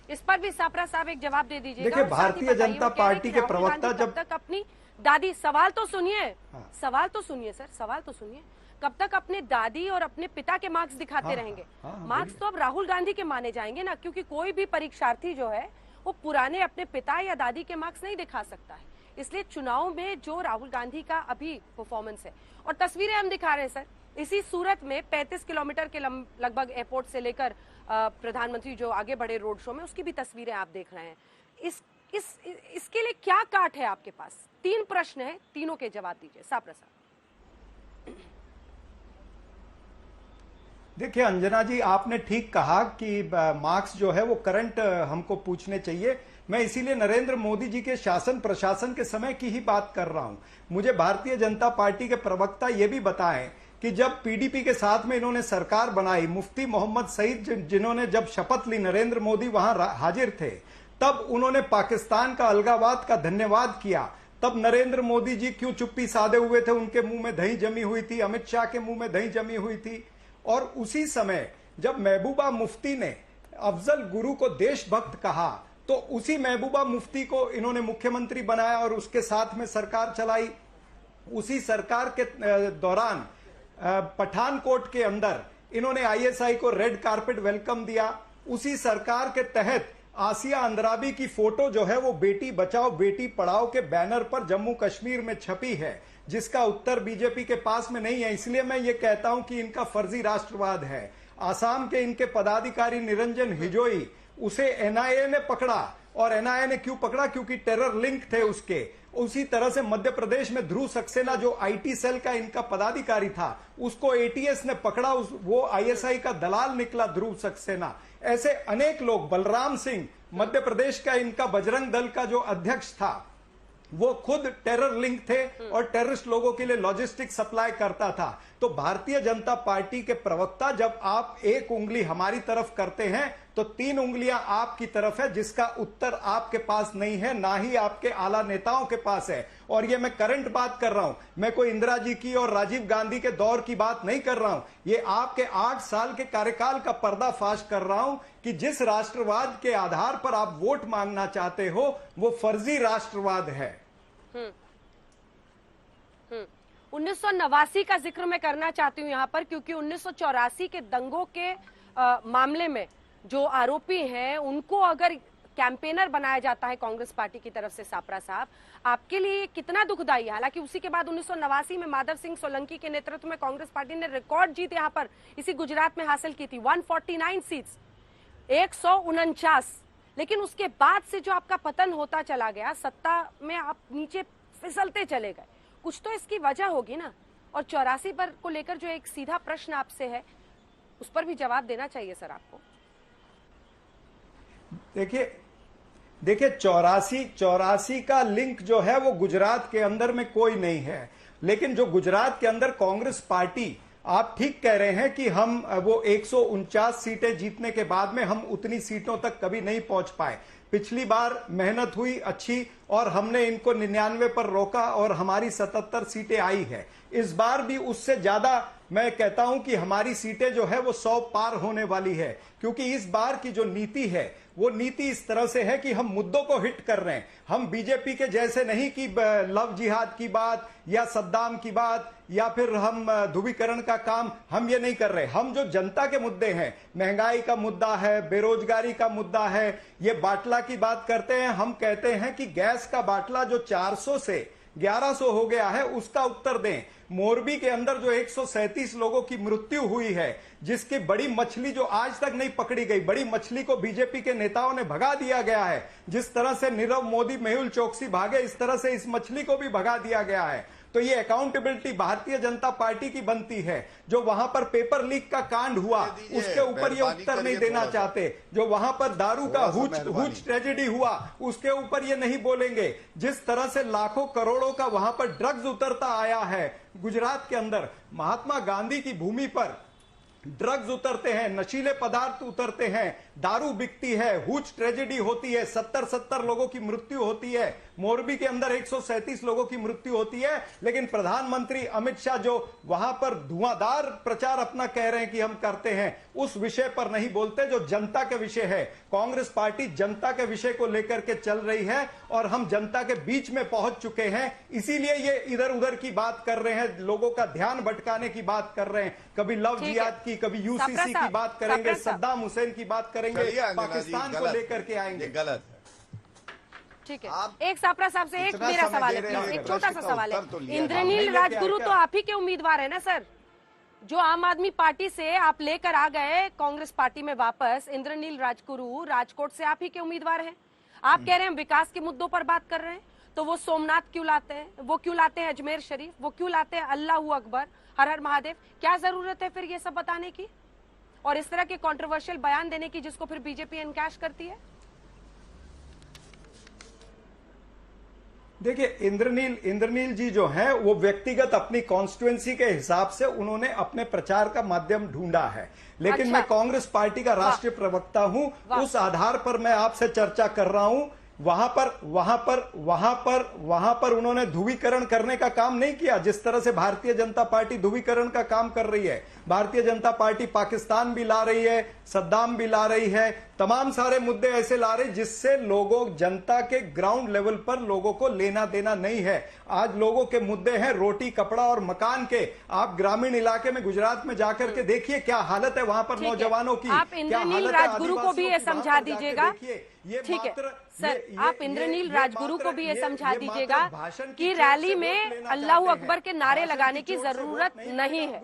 इस पर भी सापरा साहब एक जवाब दे दीजिएगा। देखिए, भारतीय जनता पार्टी के प्रवक्ता जब तक अपनी दादी, सवाल तो सुनिए, सवाल तो सुनिए सर, सवाल तो सुनिए, कब तक अपने दादी और अपने पिता के मार्क्स दिखाते रहेंगे? मार्क्स तो अब राहुल गांधी के माने जाएंगे ना, क्योंकि कोई भी परीक्षार्थी जो है वो पुराने अपने पिता या दादी के मार्क्स नहीं दिखा सकता है। इसलिए चुनाव में जो राहुल गांधी का अभी परफॉर्मेंस है, और तस्वीरें हम दिखा रहे हैं सर, इसी सूरत में 35 किलोमीटर के लगभग एयरपोर्ट से लेकर प्रधानमंत्री जो आगे बढ़े रोड शो में, उसकी भी तस्वीरें आप देख रहे हैं। इसके लिए क्या काट है आपके पास? 3 प्रश्न है, तीनों के जवाब दीजिए सापरा साहब। देखिए अंजना जी, आपने ठीक कहा कि मार्क्स जो है वो करंट हमको पूछने चाहिए। मैं इसीलिए नरेंद्र मोदी जी के शासन प्रशासन के समय की ही बात कर रहा हूं। मुझे भारतीय जनता पार्टी के प्रवक्ता ये भी बताएं कि जब पीडीपी के साथ में इन्होंने सरकार बनाई, मुफ्ती मोहम्मद सईद जिन्होंने जब शपथ ली, नरेंद्र मोदी वहां हाजिर थे, तब उन्होंने पाकिस्तान का अलगाववाद का धन्यवाद किया। तब नरेंद्र मोदी जी क्यों चुप्पी साधे हुए थे? उनके मुंह में दही जमी हुई थी, अमित शाह के मुंह में दही जमी हुई थी। और उसी समय जब महबूबा मुफ्ती ने अफजल गुरु को देशभक्त कहा, तो उसी महबूबा मुफ्ती को इन्होंने मुख्यमंत्री बनाया और उसके साथ में सरकार चलाई। उसी सरकार के दौरान पठानकोट के अंदर इन्होंने आईएसआई को रेड कारपेट वेलकम दिया। उसी सरकार के तहत आसिया अंद्राबी की फोटो जो है वो बेटी बचाओ बेटी पढ़ाओ के बैनर पर जम्मू कश्मीर में छपी है, जिसका उत्तर बीजेपी के पास में नहीं है। इसलिए मैं ये कहता हूं कि इनका फर्जी राष्ट्रवाद है। आसाम के इनके पदाधिकारी निरंजन हिजोई, उसे एनआईए ने पकड़ा, और एनआईए ने क्यों पकड़ा? क्योंकि टेरर लिंक थे उसके। उसी तरह से मध्य प्रदेश में ध्रुव सक्सेना जो आईटी सेल का इनका पदाधिकारी था, उसको एटीएस ने पकड़ा, वो आईएसआई का दलाल निकला ध्रुव सक्सेना। ऐसे अनेक लोग, बलराम सिंह मध्य प्रदेश का इनका बजरंग दल का जो अध्यक्ष था, वो खुद टेरर लिंक थे और टेररिस्ट लोगों के लिए लॉजिस्टिक सप्लाई करता था। तो भारतीय जनता पार्टी के प्रवक्ता, जब आप एक उंगली हमारी तरफ करते हैं तो 3 उंगलियां आपकी तरफ है, जिसका उत्तर आपके पास नहीं है, ना ही आपके आला नेताओं के पास है। और ये मैं करंट बात कर रहा हूं, मैं कोई इंदिरा जी की और राजीव गांधी के दौर की बात नहीं कर रहा हूं। ये आपके 8 साल के कार्यकाल का पर्दाफाश कर रहा हूं कि जिस राष्ट्रवाद के आधार पर आप वोट मांगना चाहते हो, वो फर्जी राष्ट्रवाद है। 1989 का जिक्र मैं करना चाहती हूं यहां पर, क्योंकि 1984 के दंगों के मामले में जो आरोपी हैं उनको अगर कैंपेनर बनाया जाता है कांग्रेस पार्टी की तरफ से, सापरा साहब, आपके लिए कितना दुखदाई है? हालांकि उसी के बाद 1989 में माधव सिंह सोलंकी के नेतृत्व में कांग्रेस पार्टी ने रिकॉर्ड जीत यहां पर इसी गुजरात में हासिल की थी, 149 सीट्स, 149। लेकिन उसके बाद से जो आपका पतन होता चला गया, सत्ता में आप नीचे फिसलते चले गए, कुछ तो इसकी वजह होगी ना। और 84 पर को लेकर जो एक सीधा प्रश्न आपसे है, उस पर भी जवाब देना चाहिए सर आपको। देखिए 84 का लिंक जो है वो गुजरात के अंदर में कोई नहीं है। लेकिन जो गुजरात के अंदर कांग्रेस पार्टी, आप ठीक कह रहे हैं कि हम वो 149 सीटें जीतने के बाद में हम उतनी सीटों तक कभी नहीं पहुंच पाए। पिछली बार मेहनत हुई अच्छी और हमने इनको 99 पर रोका और हमारी 77 सीटें आई है। इस बार भी उससे ज्यादा मैं कहता हूं कि हमारी सीटें जो है वो 100 पार होने वाली है, क्योंकि इस बार की जो नीति है वो नीति इस तरह से है कि हम मुद्दों को हिट कर रहे हैं। हम बीजेपी के जैसे नहीं कि लव जिहाद की बात या सद्दाम की बात या फिर हम ध्रुवीकरण का काम, हम ये नहीं कर रहे। हम जो जनता के मुद्दे हैं, महंगाई का मुद्दा है, बेरोजगारी का मुद्दा है, ये बाटला की बात करते हैं। हम कहते हैं कि गैस का बाटला जो 400 से 1100 हो गया है, उसका उत्तर दें। मोरबी के अंदर जो 137 लोगों की मृत्यु हुई है, जिसकी बड़ी मछली जो आज तक नहीं पकड़ी गई, बड़ी मछली को बीजेपी के नेताओं ने भगा दिया गया है। जिस तरह से नीरव मोदी, मेहुल चोकसी भागे, इस तरह से इस मछली को भी भगा दिया गया है। तो ये अकाउंटेबिलिटी भारतीय जनता पार्टी की बनती है। जो वहां पर पेपर लीक का कांड हुआ, उसके ऊपर ये उत्तर नहीं देना चाहते। जो वहां पर दारू का हुच ट्रेजेडी हुआ, उसके ऊपर ये नहीं बोलेंगे। जिस तरह से लाखों करोड़ों का वहां पर ड्रग्स उतरता आया है गुजरात के अंदर, महात्मा गांधी की भूमि पर ड्रग्स उतरते हैं, नशीले पदार्थ उतरते हैं, दारू बिकती है, हुज ट्रेजेडी होती है, 70 लोगों की मृत्यु होती है, मोरबी के अंदर 137 लोगों की मृत्यु होती है। लेकिन प्रधानमंत्री अमित शाह जो वहां पर धुआंधार प्रचार अपना कह रहे हैं कि हम करते हैं, उस विषय पर नहीं बोलते जो जनता के विषय है। कांग्रेस पार्टी जनता के विषय को लेकर के चल रही है और हम जनता के बीच में पहुंच चुके हैं, इसीलिए ये इधर उधर की बात कर रहे हैं, लोगों का ध्यान भटकाने की बात कर रहे हैं। कभी लव जिहाद की, कभी यूसीसी की बात करेंगे, सद्दाम हुसैन की बात करेंगे, पाकिस्तान को लेकर के आएंगे। गलत है। ठीक है, एक सापरा साहब से एक मेरा सवाल है, प्लीज, एक छोटा सा सवाल है। इंद्रनील राजगुरु तो आप ही के उम्मीदवार है ना सर? जो आम आदमी पार्टी से आप लेकर आ गए कांग्रेस पार्टी में वापस, इंद्रनील राजगुरु राजकोट से आप ही के उम्मीदवार हैं। आप कह रहे हैं हम विकास के मुद्दों पर बात कर रहे हैं, तो वो सोमनाथ क्यों लाते हैं, वो क्यों लाते हैं अजमेर शरीफ, वो क्यों लाते हैं अल्लाह अकबर, हर हर महादेव? क्या जरूरत है फिर ये सब बताने की और इस तरह के कंट्रोवर्शियल बयान देने की जिसको फिर बीजेपी एनकैश करती है? देखिए, इंद्रनील जी जो हैं वो व्यक्तिगत अपनी कॉन्स्टिट्युएंसी के हिसाब से उन्होंने अपने प्रचार का माध्यम ढूंढा है, लेकिन अच्छा। मैं कांग्रेस पार्टी का राष्ट्रीय प्रवक्ता हूं, उस आधार पर मैं आपसे चर्चा कर रहा हूं। वहां पर उन्होंने ध्रुवीकरण करने का काम नहीं किया जिस तरह से भारतीय जनता पार्टी ध्रुवीकरण का काम कर रही है। भारतीय जनता पार्टी पाकिस्तान भी ला रही है, सद्दाम भी ला रही है, तमाम सारे मुद्दे ऐसे ला रही जिससे लोगों, जनता के ग्राउंड लेवल पर लोगों को लेना देना नहीं है। आज लोगों के मुद्दे हैं रोटी, कपड़ा और मकान के। आप ग्रामीण इलाके में गुजरात में जाकर के देखिए क्या हालत है वहां पर नौजवानों की। आप इंद्रनील राजगुरु को भी ये समझा दीजिएगा, ठीक है सर, आप इंद्रनील राजगुरु को भी ये समझा दीजिएगा कि रैली में अल्लाह अकबर के नारे लगाने की जरूरत नहीं है।